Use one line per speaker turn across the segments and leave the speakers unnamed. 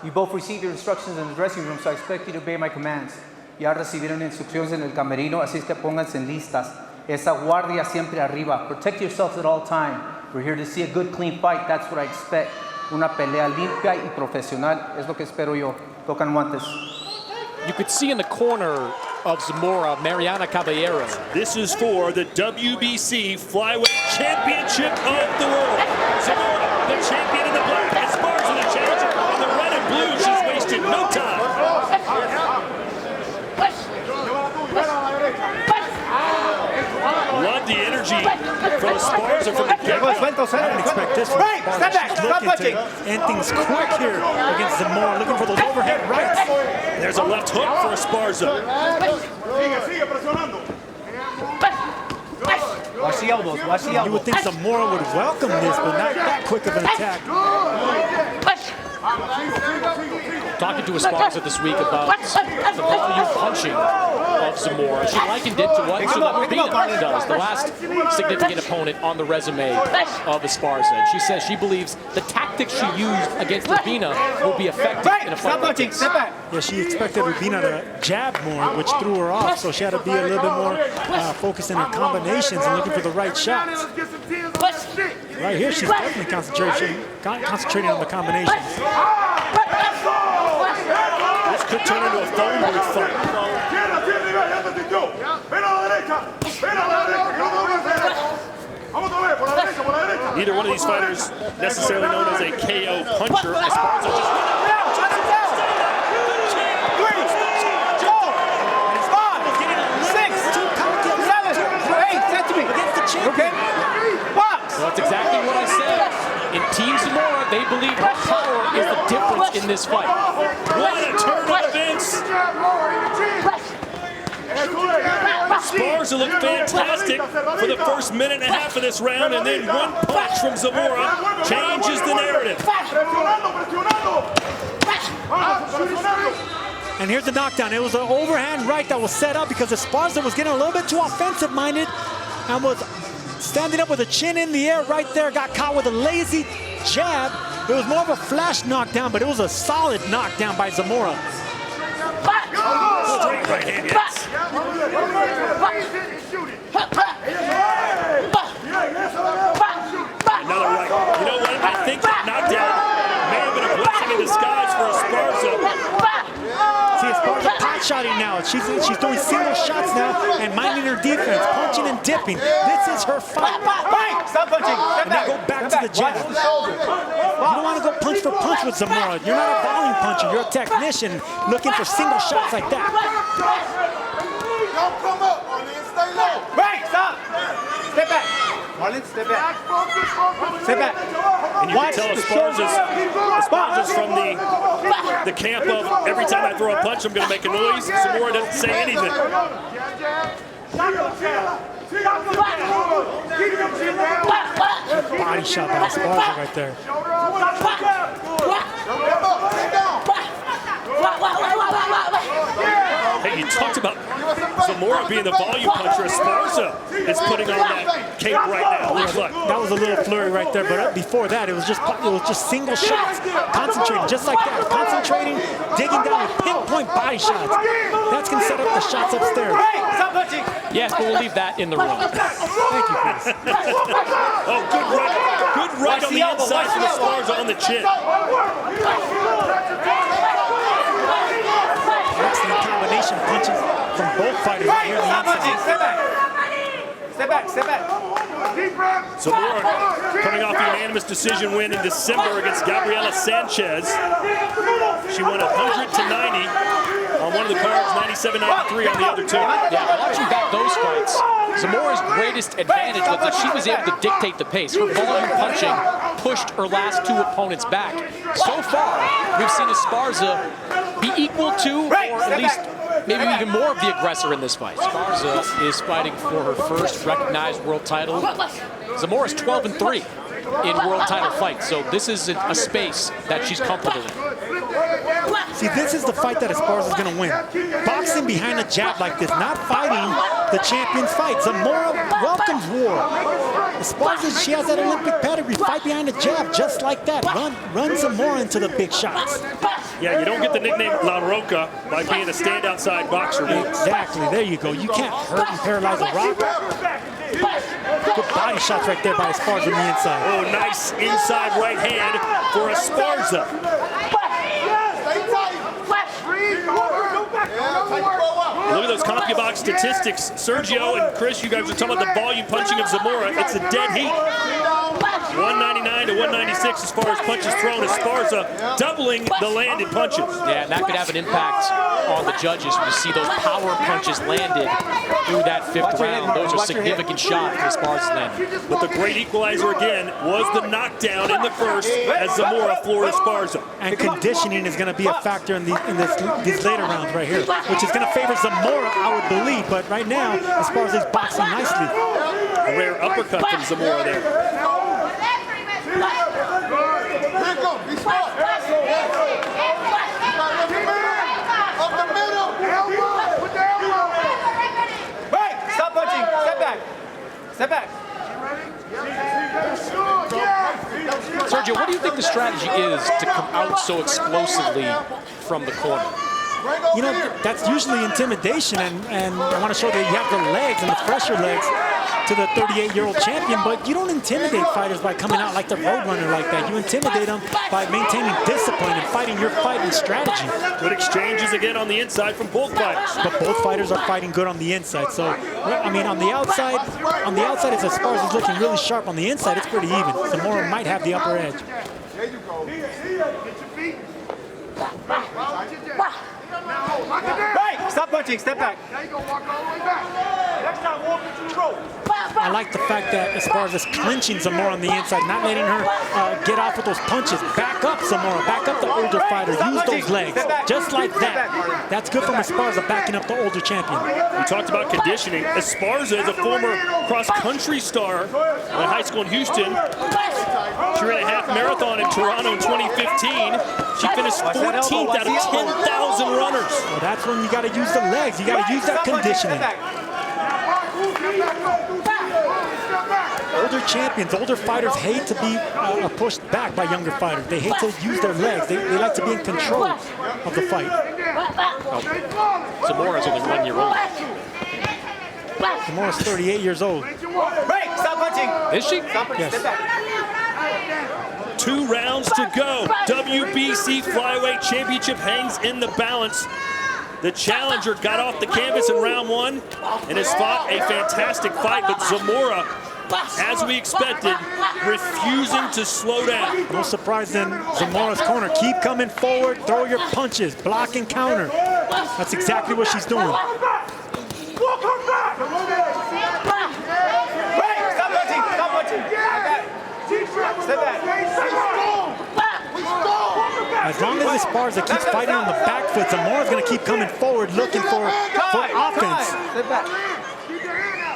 You both received your instructions in the dressing room, so I expect you to obey my commands. Ya recibieron instrucciones en el camerino, así que pónganse listas. Esa guardia siempre arriba. Protect yourselves at all time. We're here to see a good, clean fight. That's what I expect. Una pelea limpia y profesional es lo que espero yo. Tocan guantes.
You could see in the corner of Zamora, Mariana Caballero.
This is for the WBC Flyweight Championship of the world. Zamora, the champion in the black, Esparza, the challenger in the red and blue. She's wasted no time. Love the energy from Esparza from the get-go.
I didn't expect this from Esparza.
Step back, stop punching.
And things quick here against Zamora, looking for those overhead rights.
There's a left hook for Esparza.
Watch the elbows, watch the elbows.
You would think Zamora would welcome this, but not that quick of an attack.
Talking to Esparza this week about the volume punching of Zamora. She likened it to what Urbina does, the last significant opponent on the resume of Esparza. And she says she believes the tactics she used against Urbina will be effective in a fight like this.
Yeah, she expected Urbina to jab more, which threw her off, so she had to be a little bit more focused in her combinations and looking for the right shots. Right here, she's definitely concentrating on the combinations.
This could turn into a phone fight. Neither one of these fighters necessarily known as a KO puncher. Esparza just
Okay?
Well, that's exactly what I said. In Team Zamora, they believe her power is the difference in this fight.
What a turn of events! Esparza looked fantastic for the first minute and a half of this round, and then one punch from Zamora changes the narrative.
And here's the knockdown. It was an overhand right that was set up because Esparza was getting a little bit too offensive-minded and was standing up with a chin in the air right there, got caught with a lazy jab. It was more of a flash knockdown, but it was a solid knockdown by Zamora.
Straight right hand, yes. Another right. You know what? I think that knockdown may have been a blessing in disguise for Esparza.
See, Esparza pot-shotting now. She's doing single shots now and minding her defense, punching and dipping. This is her fight.
Stop punching.
And then go back to the jab. You don't want to go punch for punch with Zamora. You're not a volume puncher. You're a technician looking for single shots like that.
Don't come up, Marlen. Stay low.
Right, stop. Step back. Marlen, step back. Step back.
And you can tell Esparza's from the camp of every time I throw a punch, I'm going to make a noise. Zamora doesn't say anything.
Body shot by Esparza right there.
Hey, you talked about Zamora being the volume puncher. Esparza is putting on that cape right now. Looks like.
That was a little flurry right there, but before that, it was just single shots, concentrating just like that, concentrating, digging down with pinpoint body shots. That's gonna set up the shots upstairs.
Yes, but we'll leave that in the room.
Thank you, Chris.
Oh, good right on the inside from Esparza on the chin.
Excellent combination punches from both fighters here on the inside.
Step back, step back.
Zamora coming off a unanimous decision win in December against Gabriela Sanchez. She won 100-90 on one of the cards, 97-93 on the other two.
Yeah, watching back those fights, Zamora's greatest advantage was that she was able to dictate the pace. Her volume punching pushed her last two opponents back. So far, we've seen Esparza be equal to, or at least maybe even more of the aggressor in this fight. Esparza is fighting for her first recognized world title. Zamora's 12-3 in world title fights, so this is a space that she's comfortable in.
See, this is the fight that Esparza's going to win. Boxing behind a jab like this, not fighting the champion's fight. Zamora welcomes war. Esparza, she has that Olympic pedigree. Fight behind a jab just like that. Run Zamora into the big shots.
Yeah, you don't get the nickname La Roca by being a stand-outside boxer.
Exactly, there you go. You can't hurt and paralyze a Rock. Good body shots right there by Esparza on the inside.
Oh, nice inside right hand for Esparza. Look at those CompuBox statistics. Sergio and Chris, you guys are talking about the volume punching of Zamora. It's a dead heat. 199 to 196 as far as punches thrown. Esparza doubling the landed punches.
Yeah, and that could have an impact on the judges. You see those power punches landed through that fifth round. Those are significant shots that Esparza landed.
But the great equalizer again was the knockdown in the first as Zamora floored Esparza.
And conditioning is going to be a factor in these later rounds right here, which is going to favor Zamora, I would believe. But right now, Esparza is boxing nicely.
A rare uppercut from Zamora there.
Stop punching. Step back. Step back.
Sergio, what do you think the strategy is to come out so explosively from the corner?
You know, that's usually intimidation, and I want to show that you have the legs and the fresher legs to the 38-year-old champion, but you don't intimidate fighters by coming out like the Roadrunner like that. You intimidate them by maintaining discipline and fighting your fight and strategy.
Good exchanges again on the inside from both fighters.
But both fighters are fighting good on the inside. So, I mean, on the outside, it's as far as it's looking really sharp. On the inside, it's pretty even. Zamora might have the upper edge.
There you go. Get your feet.
Right. Stop punching. Step back.
Now you gonna walk all the way back. Next time, walk into the rope.
I like the fact that Esparza's clinching Zamora on the inside, not letting her get off with those punches. Back up, Zamora. Back up the older fighter. Use those legs. Just like that. That's good from Esparza, backing up the older champion.
We talked about conditioning. Esparza is a former cross-country star at high school in Houston. She ran a half marathon in Toronto in 2015. She finished 14th out of 10,000 runners.
Well, that's when you got to use the legs. You got to use that conditioning. Older champions, older fighters hate to be pushed back by younger fighters. They hate to use their legs. They like to be in control of the fight.
Zamora's only 1 year old.
Zamora's 38 years old.
Break. Stop punching.
Is she?
Stop punching.
Yes.
Step back.
2 rounds to go. WBC Flyweight Championship hangs in the balance. The challenger got off the canvas in round 1 and has fought a fantastic fight, but Zamora, as we expected, refusing to slow down.
No surprise in Zamora's corner. Keep coming forward, throw your punches, block and counter. That's exactly what she's doing.
Break. Stop punching. Stop punching. Step back.
As long as Esparza keeps fighting on the back foot, Zamora's going to keep coming forward looking for offense.
Step back.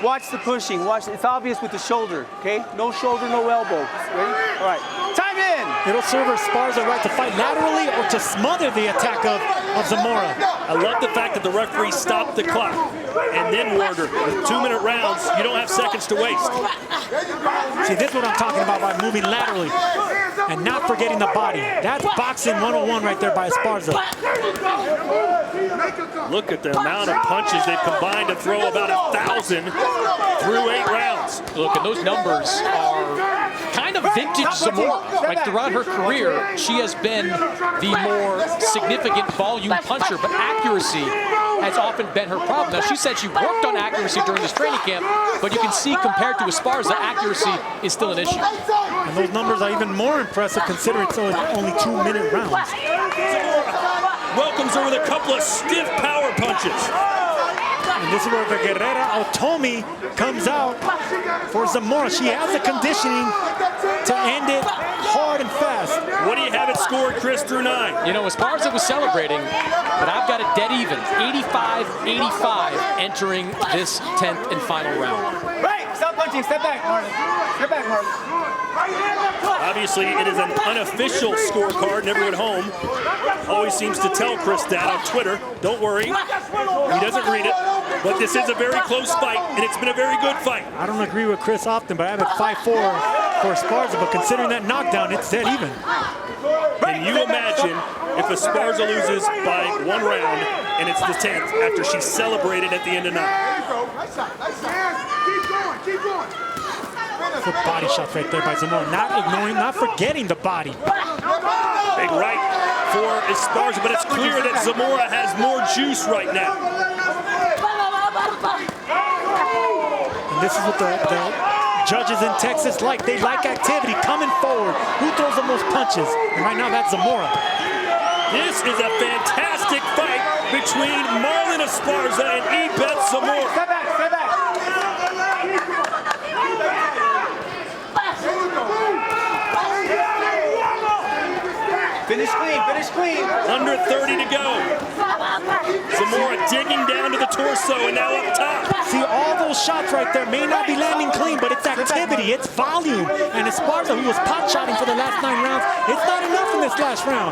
Watch the pushing. Watch. It's obvious with the shoulder. Okay. No shoulder, no elbow. Ready? All right. Time in.
It'll serve Esparza right to fight laterally or to smother the attack of Zamora.
I love the fact that the referee stopped the clock and then warned her. With 2-minute rounds, you don't have seconds to waste.
See, this is what I'm talking about by moving laterally and not forgetting the body. That's boxing 101 right there by Esparza.
Look at the amount of punches they've combined to throw about 1,000 through 8 rounds.
Look, and those numbers are kind of vintage Zamora. Like throughout her career, she has been the more significant volume puncher, but accuracy has often been her problem. Now, she said she worked on accuracy during this training camp, but you can see compared to Esparza, accuracy is still an issue.
And those numbers are even more impressive considering it's only 2-minute rounds.
Welcomes her with a couple of stiff power punches.
And this is where the Guerrera Otomi comes out for Zamora. She has the conditioning to end it hard and fast.
What do you have it scored, Chris, through 9?
You know, Esparza was celebrating, but I've got it dead even. 85-85 entering this 10th and final round.
Break. Stop punching. Step back, Marlen. Step back, Marlen.
Obviously, it is an unofficial scorecard, never at home. Always seems to tell Chris that on Twitter. Don't worry, he doesn't read it. But this is a very close fight, and it's been a very good fight.
I don't agree with Chris often, but I have it 5-4 for Esparza. But considering that knockdown, it's dead even.
Can you imagine if Esparza loses by 1 round and it's the 10th after she celebrated at the end of 9?
Keep going.
Good body shots right there by Zamora. Not ignoring, not forgetting the body.
Big right for Esparza, but it's clear that Zamora has more juice right now.
And this is what the judges in Texas like. They like activity, coming forward. Who throws the most punches? And right now, that's Zamora.
This is a fantastic fight between Marlen Esparza and Ibeth Zamora.
Step back. Finish clean.
Under 30 to go. Zamora digging down to the torso and now up top.
See, all those shots right there may not be landing clean, but it's activity, it's volume. And Esparza, who was pot-shotting for the last 9 rounds, it's not enough in this last round.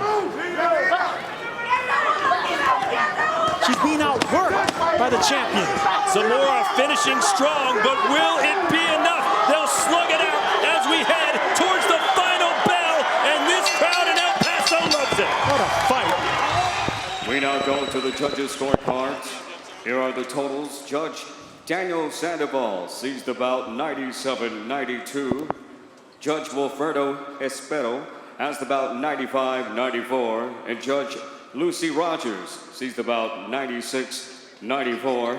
She's being outworked by the champion.
Zamora finishing strong, but will it be enough? They'll slug it out as we head towards the final bell, and this crowd in El Paso loves it.
What a fight.
We now go to the judges' scorecards. Here are the totals. Judge Daniel Sandoval sees the bout 97-92. Judge Wilfredo Espero has the bout 95-94. And Judge Lucy Rogers sees the bout 96-94.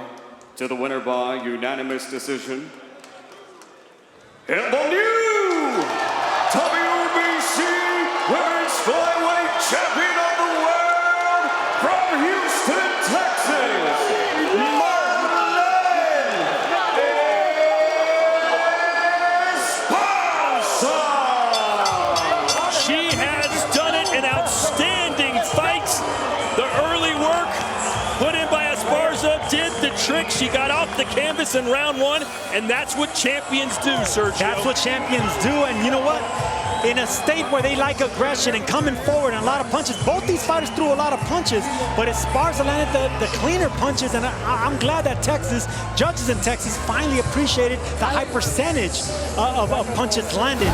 To the winner by unanimous decision. And the new WBC Women's Flyweight Champion of the World from Houston, Texas, Marlen Esparza.
She has done it in outstanding fights. The early work put in by Esparza did the trick. She got off the canvas in round 1, and that's what champions do, Sergio.
That's what champions do, and you know what? In a state where they like aggression and coming forward and a lot of punches, both these fighters threw a lot of punches, but Esparza landed the cleaner punches, and I'm glad that judges in Texas finally appreciated the high percentage of punches landed.